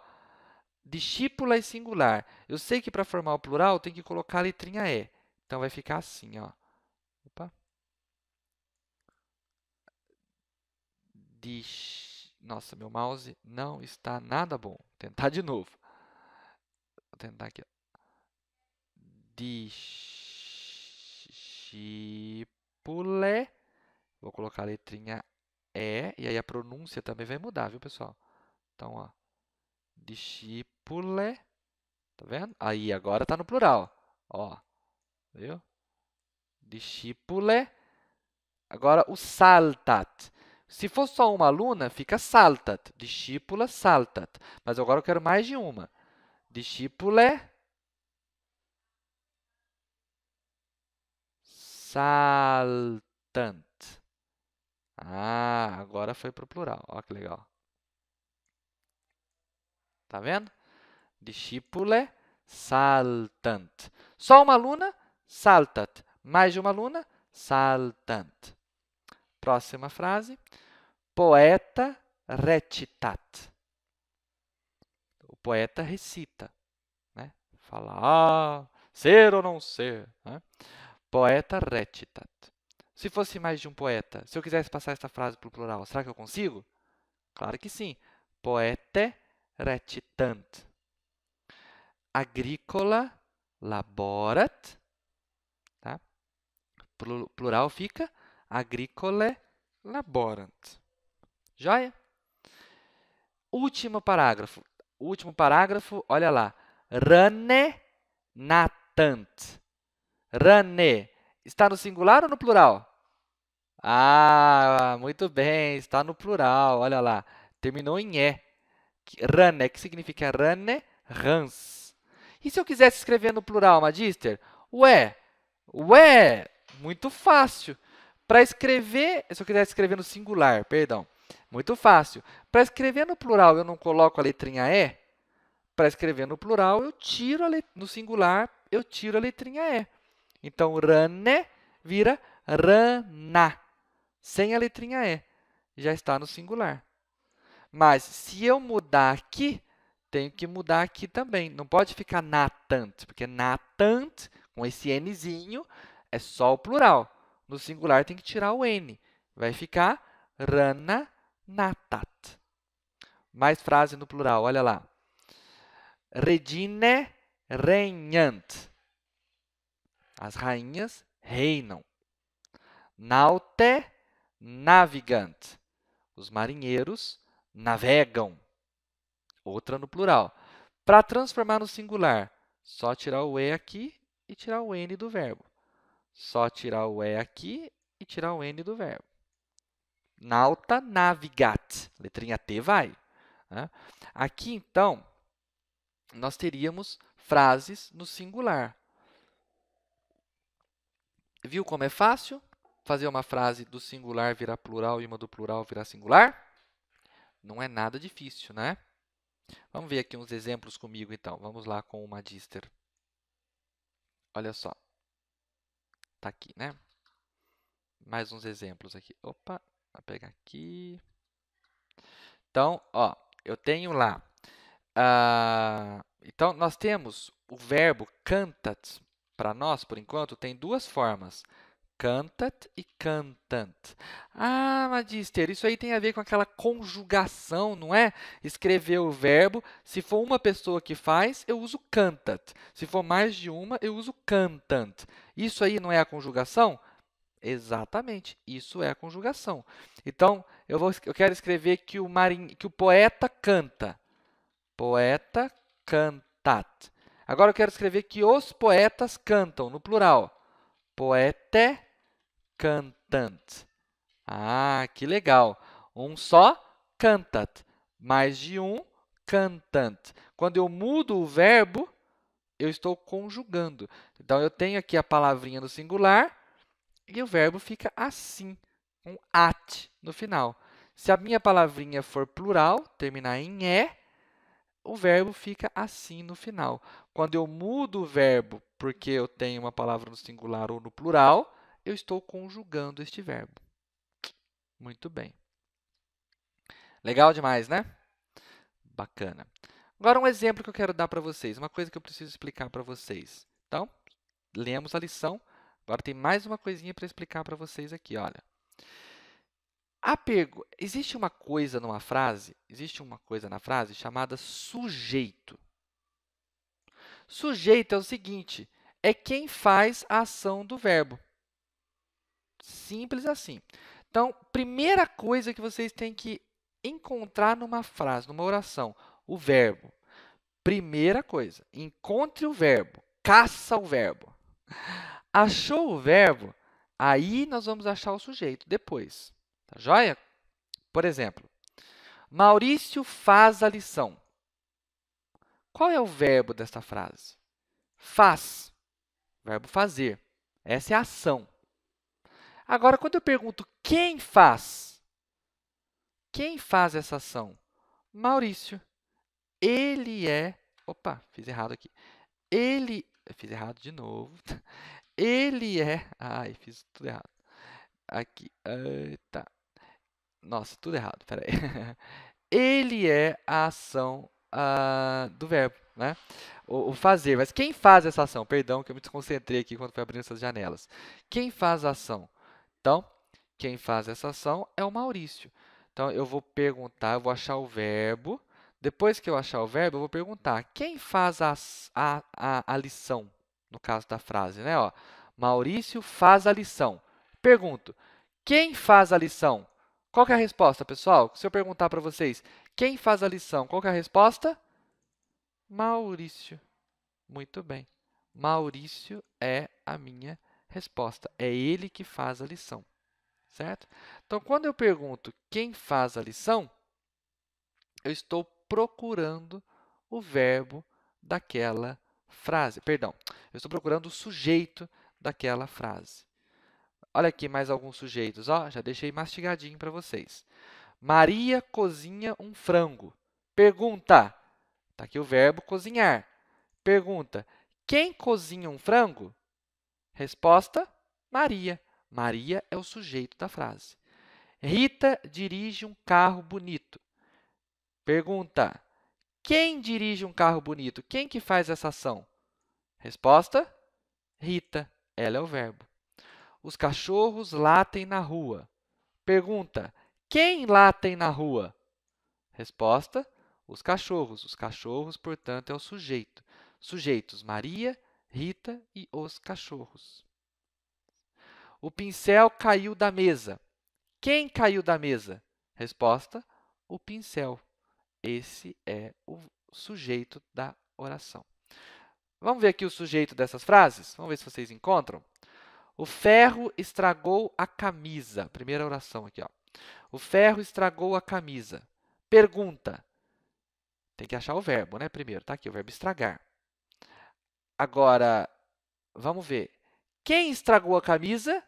Discípula é singular. Eu sei que para formar o plural tem que colocar a letrinha E. Então, vai ficar assim, ó. Opa. Nossa, meu mouse não está nada bom. Vou tentar de novo. Vou tentar aqui. Discípule. Vou colocar a letrinha E. E aí a pronúncia também vai mudar, viu, pessoal? Então, ó. Discípule. Tá vendo? Aí, agora está no plural. Ó. Viu? Discípule. Agora, o saltat. Se for só uma aluna, fica saltat. Discípula saltat. Mas agora eu quero mais de uma. Discípule saltant. Agora foi para o plural. Olha que legal. Tá vendo? Discípule saltant. Só uma aluna, saltat. Mais de uma aluna, saltant. Próxima frase. Poeta recitat. O poeta recita. Né? Fala, ser ou não ser. Né? Poeta recitat. Se fosse mais de um poeta, se eu quisesse passar essa frase para o plural, será que eu consigo? Claro que sim. Poete recitant. Agricola laborat. Tá? Plural fica agricole laborant. Joia? Último parágrafo, olha lá. Rane natant. Rane. Está no singular ou no plural? Ah, muito bem, está no plural, olha lá. Terminou em E. Rane, que significa rane, rãs. E se eu quisesse escrever no plural, Magister? Ué, ué, muito fácil. Para escrever, se eu quisesse escrever no singular, perdão, muito fácil. Para escrever no plural, eu não coloco a letrinha E? Para escrever no plural, eu tiro no singular, eu tiro a letrinha E. Então, rane vira rana, sem a letrinha E. Já está no singular. Mas, se eu mudar aqui, tenho que mudar aqui também. Não pode ficar natant, porque natant, com esse Nzinho, é só o plural. No singular, tem que tirar o N. Vai ficar rana natat. Mais frase no plural, olha lá. Regine regnant. As rainhas reinam. Naute navigant. Os marinheiros navegam. Outra no plural. Para transformar no singular, só tirar o E aqui e tirar o N do verbo. Só tirar o E aqui e tirar o N do verbo. Nauta navigat. Letrinha T vai. Né? Aqui, então, nós teríamos frases no singular. Viu como é fácil fazer uma frase do singular virar plural e uma do plural virar singular? Não é nada difícil, né? Vamos ver aqui uns exemplos comigo, então. Vamos lá com o Magister. Olha só. Está aqui, né? Mais uns exemplos aqui. Opa, vou pegar aqui. Então, ó, eu tenho lá. Então, nós temos o verbo cantat. Para nós, por enquanto, tem duas formas. Cantat e cantant. Ah, Magister, isso aí tem a ver com aquela conjugação, não é? Escrever o verbo. Se for uma pessoa que faz, eu uso cantat. Se for mais de uma, eu uso cantant. Isso aí não é a conjugação? Exatamente, isso é a conjugação. Então, eu quero escrever que que o poeta canta. Poeta cantat. Agora, eu quero escrever que os poetas cantam, no plural. Poete cantant. Ah, que legal. Um só, cantat. Mais de um, cantant. Quando eu mudo o verbo, eu estou conjugando. Então, eu tenho aqui a palavrinha no singular e o verbo fica assim, com at no final. Se a minha palavrinha for plural, terminar em E, o verbo fica assim no final. Quando eu mudo o verbo porque eu tenho uma palavra no singular ou no plural, eu estou conjugando este verbo. Muito bem. Legal demais, né? Bacana. Agora, um exemplo que eu quero dar para vocês, uma coisa que eu preciso explicar para vocês. Então, lemos a lição. Agora, tem mais uma coisinha para explicar para vocês aqui, olha. Existe uma coisa numa frase, existe uma coisa na frase chamada sujeito. Sujeito é o seguinte, é quem faz a ação do verbo. Simples assim. Então, primeira coisa que vocês têm que encontrar numa frase, numa oração, o verbo. Primeira coisa, encontre o verbo, caça o verbo. Achou o verbo, aí nós vamos achar o sujeito depois. Tá joia? Por exemplo, Maurício faz a lição. Qual é o verbo desta frase? Faz. Verbo fazer. Essa é a ação. Agora, quando eu pergunto quem faz, quem faz essa ação? Maurício. Ele é... Opa, fiz errado aqui. Eu fiz errado de novo. Ele é... Ai, fiz tudo errado. Aqui. Tá. Nossa, tudo errado. Peraí. Ele é a ação do verbo, né? O fazer. Mas quem faz essa ação? Perdão, que eu me desconcentrei aqui quando fui abrindo essas janelas. Quem faz a ação? Então, quem faz essa ação é o Maurício. Então, eu vou perguntar, eu vou achar o verbo. Depois que eu achar o verbo, eu vou perguntar quem faz a lição, no caso da frase, né? Ó, Maurício faz a lição. Pergunto, quem faz a lição? Qual que é a resposta, pessoal? Se eu perguntar para vocês, quem faz a lição? Qual que é a resposta? Maurício. Muito bem. Maurício é a minha resposta. É ele que faz a lição. certo? Então, quando eu pergunto quem faz a lição, eu estou procurando o verbo daquela frase. Perdão, eu estou procurando o sujeito daquela frase. Olha aqui mais alguns sujeitos, ó, já deixei mastigadinho para vocês. Maria cozinha um frango. Pergunta. Está aqui o verbo cozinhar. Pergunta. Quem cozinha um frango? Resposta: Maria. Maria é o sujeito da frase. Rita dirige um carro bonito. Pergunta. Quem dirige um carro bonito? Quem que faz essa ação? Resposta: Rita. Ela é o verbo. Os cachorros latem na rua. Pergunta: quem latem na rua? Resposta: os cachorros. Os cachorros, portanto, é o sujeito. Sujeitos: Maria, Rita e os cachorros. O pincel caiu da mesa. Quem caiu da mesa? Resposta: o pincel. Esse é o sujeito da oração. Vamos ver aqui o sujeito dessas frases? Vamos ver se vocês encontram. O ferro estragou a camisa. Primeira oração aqui, ó. O ferro estragou a camisa. Pergunta. Tem que achar o verbo, né? Primeiro, tá aqui o verbo estragar. Agora, vamos ver. Quem estragou a camisa?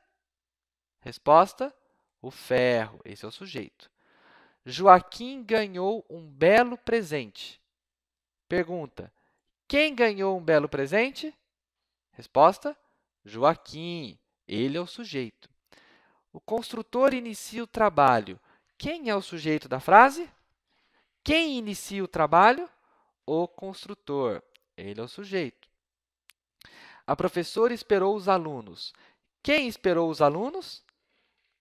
Resposta: o ferro. Esse é o sujeito. Joaquim ganhou um belo presente. Pergunta. Quem ganhou um belo presente? Resposta: Joaquim. Ele é o sujeito. O construtor inicia o trabalho. Quem é o sujeito da frase? Quem inicia o trabalho? O construtor. Ele é o sujeito. A professora esperou os alunos. Quem esperou os alunos?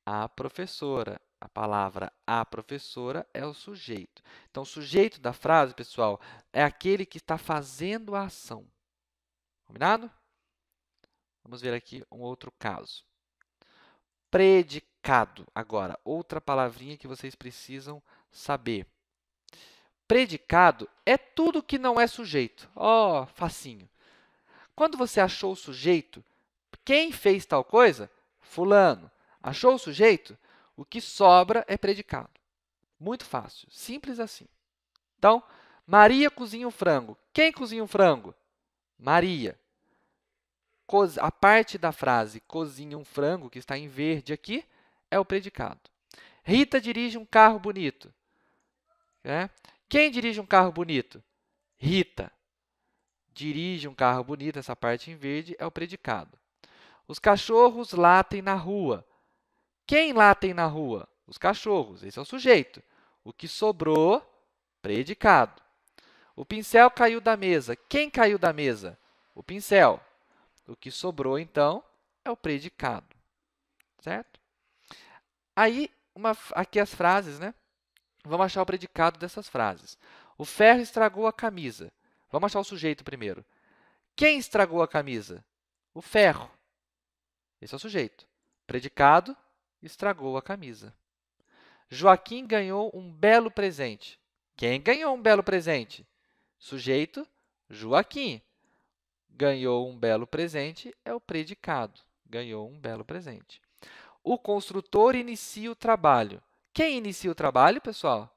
A professora. A palavra a professora é o sujeito. Então, o sujeito da frase, pessoal, é aquele que está fazendo a ação. Combinado? Vamos ver aqui um outro caso. Predicado. Agora, outra palavrinha que vocês precisam saber. Predicado é tudo que não é sujeito. Ó, facinho. Quando você achou o sujeito, quem fez tal coisa? Fulano. Achou o sujeito? O que sobra é predicado. Muito fácil, simples assim. Então, Maria cozinha um frango. Quem cozinha um frango? Maria. A parte da frase cozinha um frango, que está em verde aqui, é o predicado. Rita dirige um carro bonito. Quem dirige um carro bonito? Rita. Dirige um carro bonito, essa parte em verde é o predicado. Os cachorros latem na rua. Quem latem na rua? Os cachorros. Esse é o sujeito. O que sobrou, predicado. O pincel caiu da mesa. Quem caiu da mesa? O pincel. O que sobrou, então, é o predicado. Certo? Aí, aqui as frases, né? Vamos achar o predicado dessas frases. O ferro estragou a camisa. Vamos achar o sujeito primeiro. Quem estragou a camisa? O ferro. Esse é o sujeito. Predicado, estragou a camisa. Joaquim ganhou um belo presente. Quem ganhou um belo presente? Sujeito, Joaquim. Ganhou um belo presente é o predicado. Ganhou um belo presente. O construtor inicia o trabalho. Quem inicia o trabalho, pessoal?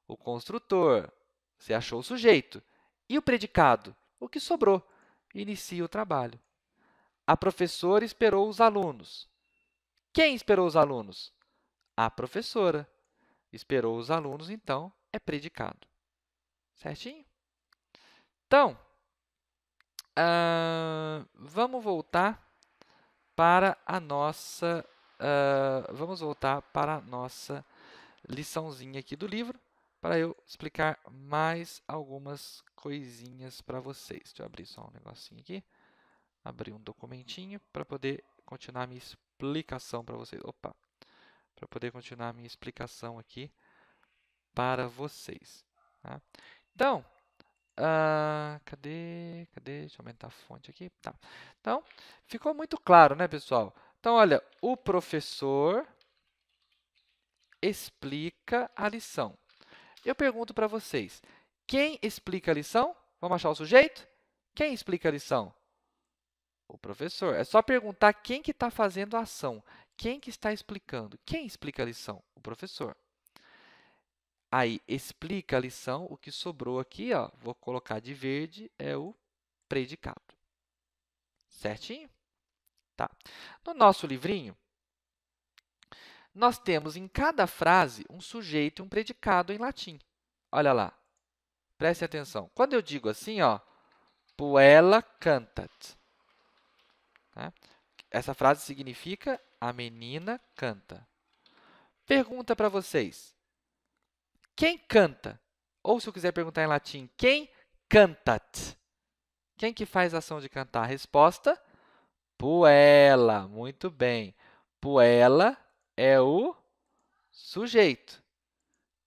O construtor. Você achou o sujeito. E o predicado? O que sobrou? Inicia o trabalho. A professora esperou os alunos. Quem esperou os alunos? A professora. Esperou os alunos, então, é predicado. Certinho? Então, vamos voltar para a nossa liçãozinha aqui do livro, para eu explicar mais algumas coisinhas para vocês. Deixa eu abrir só um negocinho aqui. Abrir um documentinho para poder continuar a minha explicação para vocês. Opa! Para poder continuar a minha explicação aqui para vocês. Tá? Então, cadê? Deixa eu aumentar a fonte aqui. Tá. Então, ficou muito claro, né, pessoal? Então, olha, o professor explica a lição. Eu pergunto para vocês, quem explica a lição? Vamos achar o sujeito? Quem explica a lição? O professor. É só perguntar quem que está fazendo a ação. quem que está explicando? Quem explica a lição? O professor. Aí, explica a lição, o que sobrou aqui, ó, vou colocar de verde, é o predicado. Certinho? Tá. No nosso livrinho, nós temos em cada frase um sujeito e um predicado em latim. Olha lá, preste atenção. Quando eu digo assim, ó, puella cantat, tá? Essa frase significa a menina canta. Pergunta para vocês, quem canta? Ou se eu quiser perguntar em latim, quem cantat? Quem que faz a ação de cantar? Resposta, puella. Muito bem. Puella é o sujeito.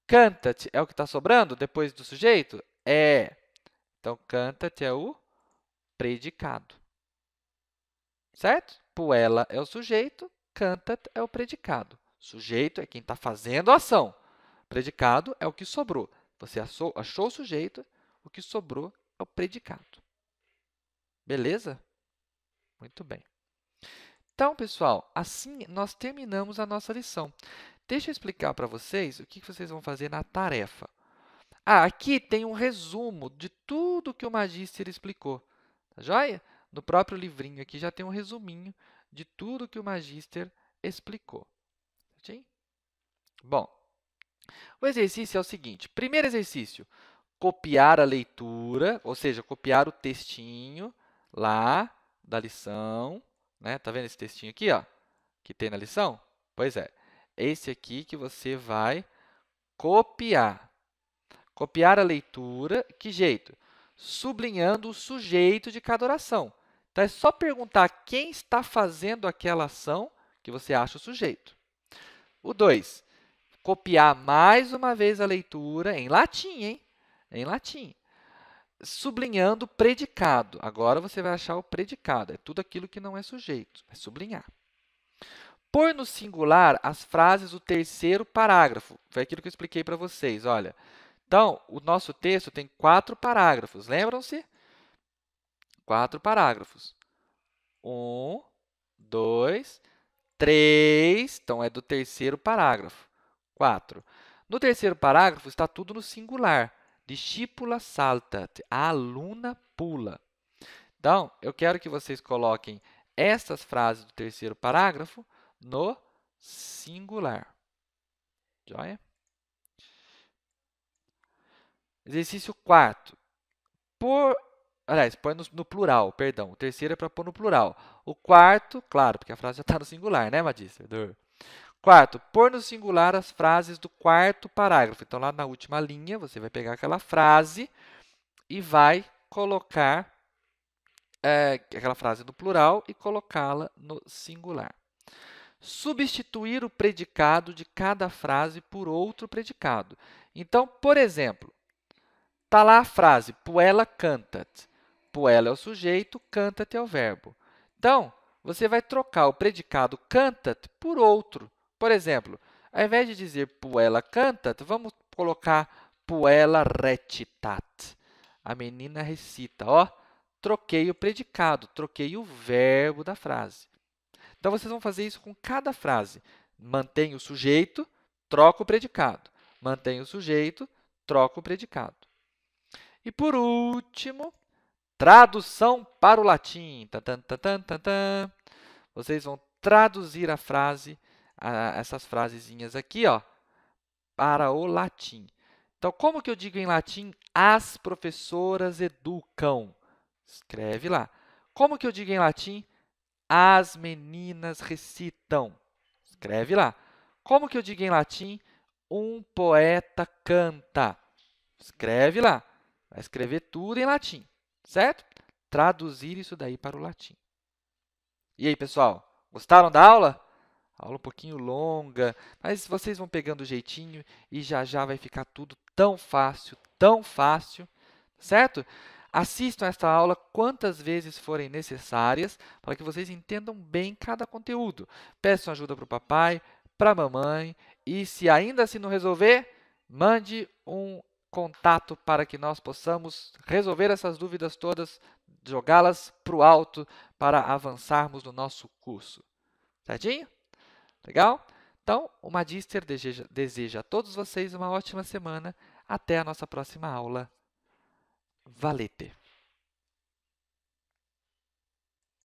Cantat é o que está sobrando depois do sujeito? É. Então, cantat é o predicado. Certo? Puella é o sujeito, cantat é o predicado. Sujeito é quem está fazendo a ação. Predicado é o que sobrou. Você achou o sujeito, o que sobrou é o predicado. Beleza? Muito bem. Então, pessoal, assim nós terminamos a nossa lição. Deixa eu explicar para vocês o que vocês vão fazer na tarefa. Aqui tem um resumo de tudo que o Magister explicou. Tá joia? No próprio livrinho aqui já tem um resuminho de tudo que o Magister explicou. Certinho? Bom, o exercício é o seguinte. Primeiro exercício, copiar a leitura, ou seja, copiar o textinho lá da lição. Né? Tá vendo esse textinho aqui, ó, que tem na lição? Pois é, esse aqui que você vai copiar. Copiar a leitura, que jeito? Sublinhando o sujeito de cada oração. Então, é só perguntar quem está fazendo aquela ação que você acha o sujeito. O 2, copiar mais uma vez a leitura em latim, hein? Em latim. Sublinhando o predicado. Agora, você vai achar o predicado. É tudo aquilo que não é sujeito. É sublinhar. Pôr no singular as frases do terceiro parágrafo. Foi aquilo que eu expliquei para vocês. Olha, então, o nosso texto tem 4 parágrafos. Lembram-se? 4 parágrafos. 1, 2, 3. Então, é do terceiro parágrafo. 4. No terceiro parágrafo, está tudo no singular. Discípula saltat. A aluna pula. Então, eu quero que vocês coloquem essas frases do terceiro parágrafo no singular. Joia? Exercício 4. Põe no plural, perdão. O terceiro é para pôr no plural. O quarto, claro, porque a frase já está no singular, né, Magister? Quarto, pôr no singular as frases do quarto parágrafo. Então, lá na última linha, você vai pegar aquela frase e vai colocar aquela frase no plural e colocá-la no singular. Substituir o predicado de cada frase por outro predicado. Então, por exemplo, está lá a frase, puella cantat. Puella é o sujeito, cantat é o verbo. Então, você vai trocar o predicado cantat por outro. Por exemplo, ao invés de dizer puella cantat, vamos colocar puella recitat. A menina recita. Ó, troquei o predicado, troquei o verbo da frase. Então, vocês vão fazer isso com cada frase. Mantém o sujeito, troca o predicado. Mantém o sujeito, troca o predicado. E, por último, tradução para o latim. Vocês vão traduzir a frase, essas frasezinhas aqui, ó, para o latim. Então, como que eu digo em latim, as professoras educam? Escreve lá. Como que eu digo em latim, as meninas recitam? Escreve lá. Como que eu digo em latim, um poeta canta? Escreve lá. Vai escrever tudo em latim, certo? Traduzir isso daí para o latim. E aí, pessoal, gostaram da aula? Aula um pouquinho longa, mas vocês vão pegando o jeitinho e já já vai ficar tudo tão fácil, certo? Assistam esta aula quantas vezes forem necessárias para que vocês entendam bem cada conteúdo. Peçam ajuda para o papai, para a mamãe e, se ainda assim não resolver, mande um contato para que nós possamos resolver essas dúvidas todas, jogá-las para o alto para avançarmos no nosso curso. Certinho? Legal? Então, o Magister deseja a todos vocês uma ótima semana. Até a nossa próxima aula. Valete!